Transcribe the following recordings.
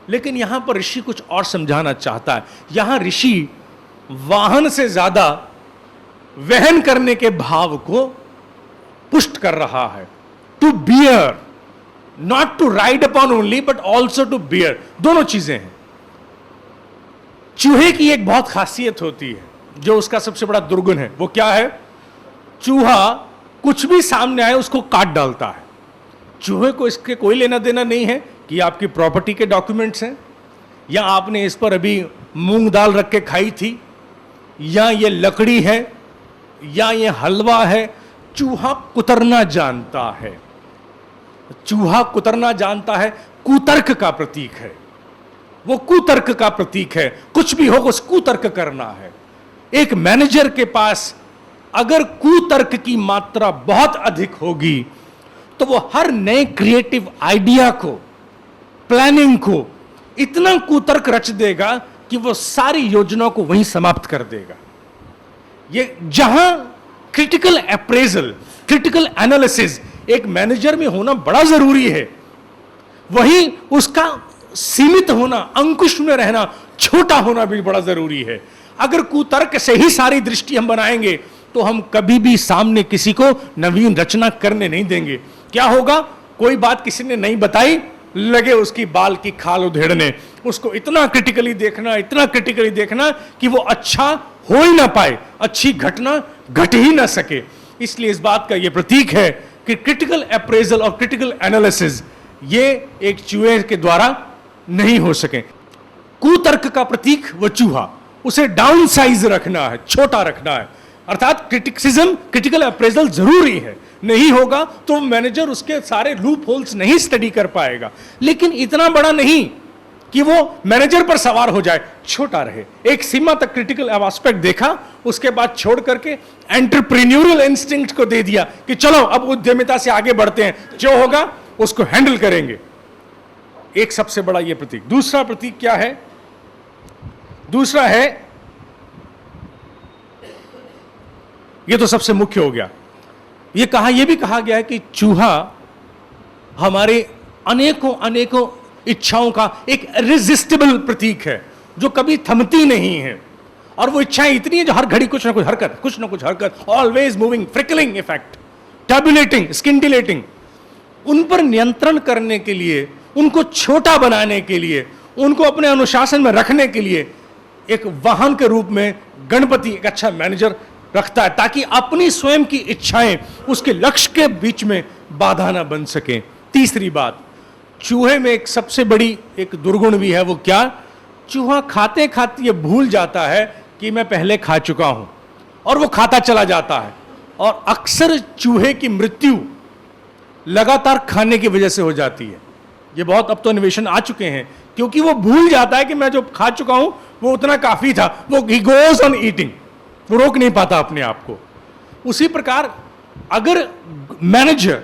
लेकिन यहां पर ऋषि कुछ और समझाना चाहता है। यहां ऋषि वाहन से ज्यादा वहन करने के भाव को पुष्ट कर रहा है। To bear, not to ride upon only but also to bear, दोनों चीजें हैं। चूहे की एक बहुत खासियत होती है, जो उसका सबसे बड़ा दुर्गुण है, वो क्या है? चूहा कुछ भी सामने आए उसको काट डालता है। चूहे को इसके कोई लेना देना नहीं है कि आपकी प्रॉपर्टी के डॉक्यूमेंट्स हैं, या आपने इस पर अभी मूंग दाल रख के खाई थी, या ये लकड़ी है, या ये हलवा है। चूहा कुतरना जानता है। चूहा कुतरना जानता है, कुतर्क का प्रतीक है। वो कुतर्क का प्रतीक है। कुछ भी हो उस कुतर्क करना है। एक मैनेजर के पास अगर कुतर्क की मात्रा बहुत अधिक होगी तो वो हर नए क्रिएटिव आइडिया को, प्लानिंग को इतना कुतर्क रच देगा कि वो सारी योजनाओं को वहीं समाप्त कर देगा। ये जहां क्रिटिकल अप्रेजल, क्रिटिकल एनालिसिस एक मैनेजर में होना बड़ा जरूरी है, वहीं उसका सीमित होना, अंकुश में रहना, छोटा होना भी बड़ा जरूरी है। अगर कुतर्क से ही सारी दृष्टि हम बनाएंगे तो हम कभी भी सामने किसी को नवीन रचना करने नहीं देंगे। क्या होगा? कोई बात किसी ने नहीं बताई, लगे उसकी बाल की खाल उधेड़ने। उसको इतना क्रिटिकली देखना, इतना क्रिटिकली देखना कि वो अच्छा हो ही ना पाए, अच्छी घटना घट ही ना सके। इसलिए इस बात का यह प्रतीक है कि क्रिटिकल अप्रेजल और क्रिटिकल एनालिसिस ये एक चूहे के द्वारा नहीं हो सके। कुतर्क का प्रतीक वो चूहा, उसे डाउन साइज रखना है, छोटा रखना है। अर्थात क्रिटिसिज्म, क्रिटिकल अप्रेजल जरूरी है, नहीं होगा तो मैनेजर उसके सारे लूप होल्स नहीं स्टडी कर पाएगा। लेकिन इतना बड़ा नहीं कि वो मैनेजर पर सवार हो जाए, छोटा रहे, एक सीमा तक क्रिटिकल एस्पेक्ट देखा, उसके बाद छोड़ करके एंटरप्रेन्योरियल इंस्टिंक्ट को दे दिया कि चलो अब उद्यमिता से आगे बढ़ते हैं, जो होगा उसको हैंडल करेंगे। एक सबसे बड़ा यह प्रतीक। दूसरा प्रतीक क्या है? दूसरा है, यह तो सबसे मुख्य हो गया, यह भी कहा गया है कि चूहा हमारे अनेकों अनेकों इच्छाओं का एक इरेजिस्टिबल प्रतीक है, जो कभी थमती नहीं है। और वो इच्छाएं इतनी है जो हर घड़ी कुछ ना कुछ हरकत, ऑलवेज मूविंग, फ्रिकलिंग इफेक्ट, टर्बुलेटिंग, स्किंटिलेटिंग। उन पर नियंत्रण करने के लिए, उनको छोटा बनाने के लिए, उनको अपने अनुशासन में रखने के लिए एक वाहन के रूप में गणपति एक अच्छा मैनेजर रखता है, ताकि अपनी स्वयं की इच्छाएं उसके लक्ष्य के बीच में बाधा ना बन सके। तीसरी बात, चूहे में एक सबसे बड़ी एक दुर्गुण भी है। वो क्या? चूहा खाते खाते ये भूल जाता है कि मैं पहले खा चुका हूं, और वो खाता चला जाता है। और अक्सर चूहे की मृत्यु लगातार खाने की वजह से हो जाती है। ये बहुत अब तो इनोवेशन आ चुके हैं, क्योंकि वो भूल जाता है कि मैं जो खा चुका हूं वो उतना काफी था। वो ही गोज ऑन ईटिंग, वो रोक नहीं पाता अपने आप को। उसी प्रकार अगर मैनेजर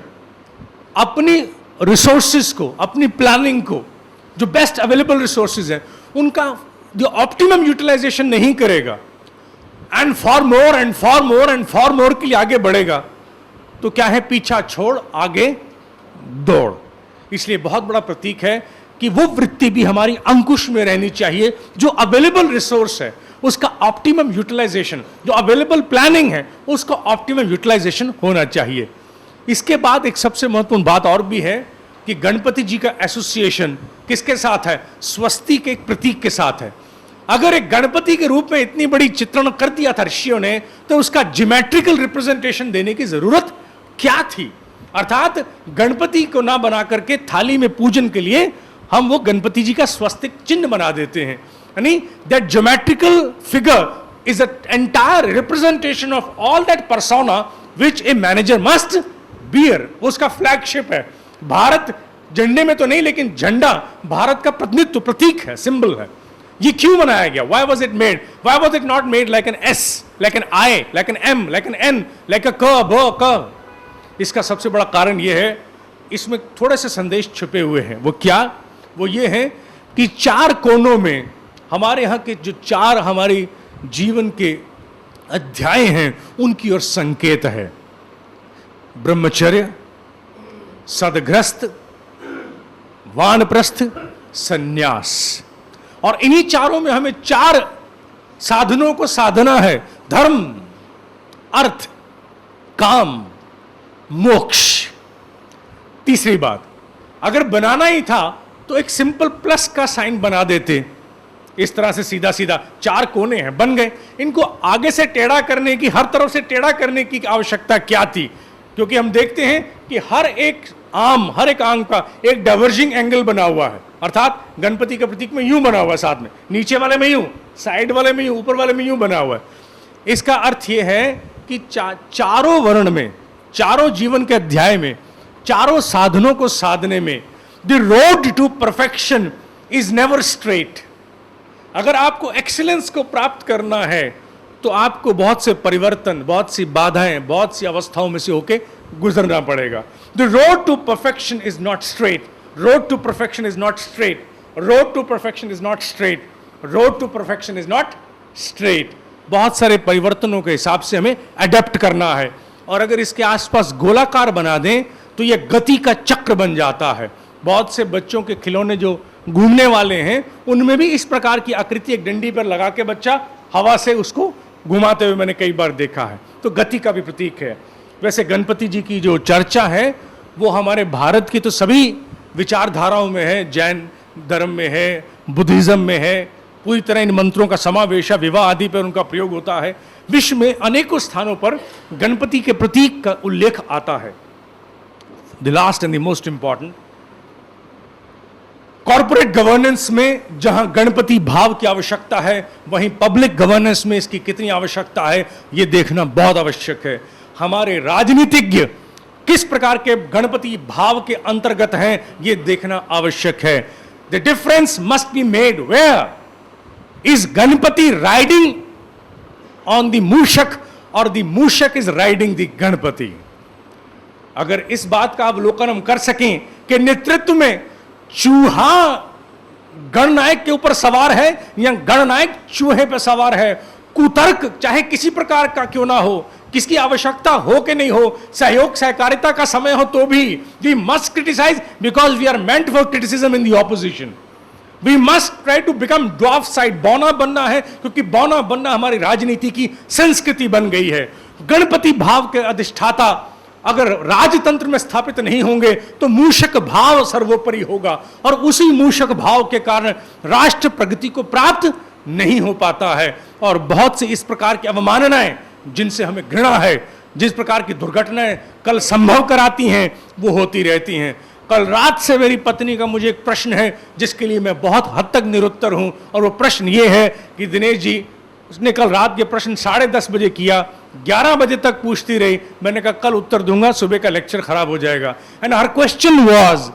अपनी रिसोर्सेज को, अपनी प्लानिंग को, जो बेस्ट अवेलेबल रिसोर्सेज हैं, उनका जो ऑप्टिमम यूटिलाइजेशन नहीं करेगा, and for more and for more and for more के लिए आगे बढ़ेगा, तो क्या है? पीछा छोड़ आगे दौड़। इसलिए बहुत बड़ा प्रतीक है कि वो वृत्ति भी हमारी अंकुश में रहनी चाहिए। जो अवेलेबल रिसोर्स है उसका ऑप्टिमम यूटिलाइजेशन, जो अवेलेबल प्लानिंग है उसका ऑप्टिमम यूटिलाइजेशन होना चाहिए। इसके बाद एक सबसे महत्वपूर्ण बात और भी है कि गणपति जी का एसोसिएशन किसके साथ है? स्वस्ति के एक प्रतीक के साथ है। अगर एक गणपति के रूप में इतनी बड़ी चित्रण कर दिया था ऋषियों ने, तो उसका ज्योमेट्रिकल रिप्रेजेंटेशन देने की जरूरत क्या थी? अर्थात गणपति को ना बना करके थाली में पूजन के लिए हम वो गणपति जी का स्वस्तिक चिन्ह बना देते हैं। यानी that geometrical figure is an entire representation of all that persona which a manager must bear. वो उसका फ्लैगशिप है। भारत झंडे में तो नहीं, लेकिन झंडा भारत का प्रतिनिधित्व, प्रतीक है, सिंबल है। ये क्यों बनाया गया? Why was it made? Why was it not made like an S, like an I, like an M, like an N, like a K, B, K? इसका सबसे बड़ा कारण यह है, इसमें थोड़े से संदेश छुपे हुए हैं। वो क्या? वो ये है कि चार कोनों में हमारे यहाँ के जो चार हमारे जीवन के अध्याय हैं, उनकी ओर संकेत है। ब्रह्मचर्य, सदग्रस्त, वानप्रस्थ संन्यास। और इन्हीं चारों में हमें 4 साधनों को साधना है: धर्म, अर्थ, काम, मोक्ष। तीसरी बात, अगर बनाना ही था तो एक सिंपल प्लस का साइन बना देते, इस तरह से सीधा सीधा 4 कोने हैं, बन गए। इनको आगे से टेढ़ा करने की, हर तरफ से टेढ़ा करने की आवश्यकता क्या थी? क्योंकि हम देखते हैं कि हर एक आंग का एक डाइवर्जिंग एंगल बना हुआ है, अर्थात गणपति के प्रतीक में यूं बना हुआ है, साथ में नीचे वाले में यूं, साइड वाले में यूं, ऊपर वाले में यूं बना हुआ है। इसका अर्थ यह है कि चारों वर्ण में, चारों जीवन के अध्याय में, चारों साधनों को साधने में the road to perfection is never straight. अगर आपको एक्सीलेंस को प्राप्त करना है तो आपको बहुत से परिवर्तन, बहुत सी बाधाएं, बहुत सी अवस्थाओं में से होके गुजरना पड़ेगा। The road to perfection is not straight, road to perfection is not straight, road to perfection is not straight, road to perfection is not straight. बहुत सारे परिवर्तनों के हिसाब से हमें अडेप्ट करना है, और अगर इसके आसपास गोलाकार बना दें तो यह गति का चक्र बन जाता है। बहुत से बच्चों के खिलौने जो घूमने वाले हैं उनमें भी इस प्रकार की आकृति एक डंडी पर लगा के बच्चा हवा से उसको घुमाते हुए मैंने कई बार देखा है, तो गति का भी प्रतीक है। वैसे गणपति जी की जो चर्चा है वो हमारे भारत की तो सभी विचारधाराओं में है, जैन धर्म में है, बुद्धिज्म में है, पूरी तरह इन मंत्रों का समावेश है, विवाह आदि पर उनका प्रयोग होता है। विश्व में अनेकों स्थानों पर गणपति के प्रतीक का उल्लेख आता है। The last and the most important, corporate governance में जहां गणपति भाव की आवश्यकता है, वहीं पब्लिक गवर्नेंस में इसकी कितनी आवश्यकता है यह देखना बहुत आवश्यक है। हमारे राजनीतिज्ञ किस प्रकार के गणपति भाव के अंतर्गत हैं यह देखना आवश्यक है। The difference must be made where is Ganapati riding on the mushak और the mushak is riding the Ganapati. अगर इस बात का अवलोकन हम कर सकें कि नेतृत्व में चूहा गणनायक के ऊपर सवार है या गणनायक चूहे पर सवार है, कुतर्क चाहे किसी प्रकार का क्यों ना हो, किसकी आवश्यकता हो कि नहीं हो, सहयोग सहकारिता का समय हो तो भी we must criticise because we are meant for criticism in the opposition. We must try to become dwarf side, बौना बनना है, क्योंकि बौना बनना हमारी राजनीति की संस्कृति बन गई है। गणपति भाव के अधिष्ठाता अगर राजतंत्र में स्थापित नहीं होंगे तो मूषक भाव सर्वोपरि होगा, और उसी मूषक भाव के कारण राष्ट्र प्रगति को प्राप्त नहीं हो पाता है। और बहुत से इस प्रकार की अवमाननाएं जिनसे हमें घृणा है, जिस प्रकार की दुर्घटनाएं कल संभव कराती हैं, वो होती रहती हैं। कल रात से मेरी पत्नी का मुझे एक प्रश्न है जिसके लिए मैं बहुत हद तक निरुत्तर हूं, और वो प्रश्न ये है कि दिनेश जी, उसने कल रात ये प्रश्न 10:30 बजे किया, 11 बजे तक पूछती रही। मैंने कहा कल उत्तर दूंगा, सुबह का लेक्चर खराब हो जाएगा। एंड हर क्वेश्चन वाज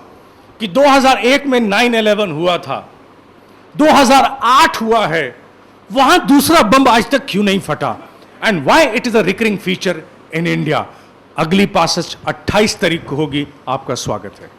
कि 2001 में 9/11 हुआ था, 2008 हुआ है, वहां दूसरा बम आज तक क्यों नहीं फटा, and why it is a recurring feature in India. अगली पासेज 28 तारीख को होगी। आपका स्वागत है।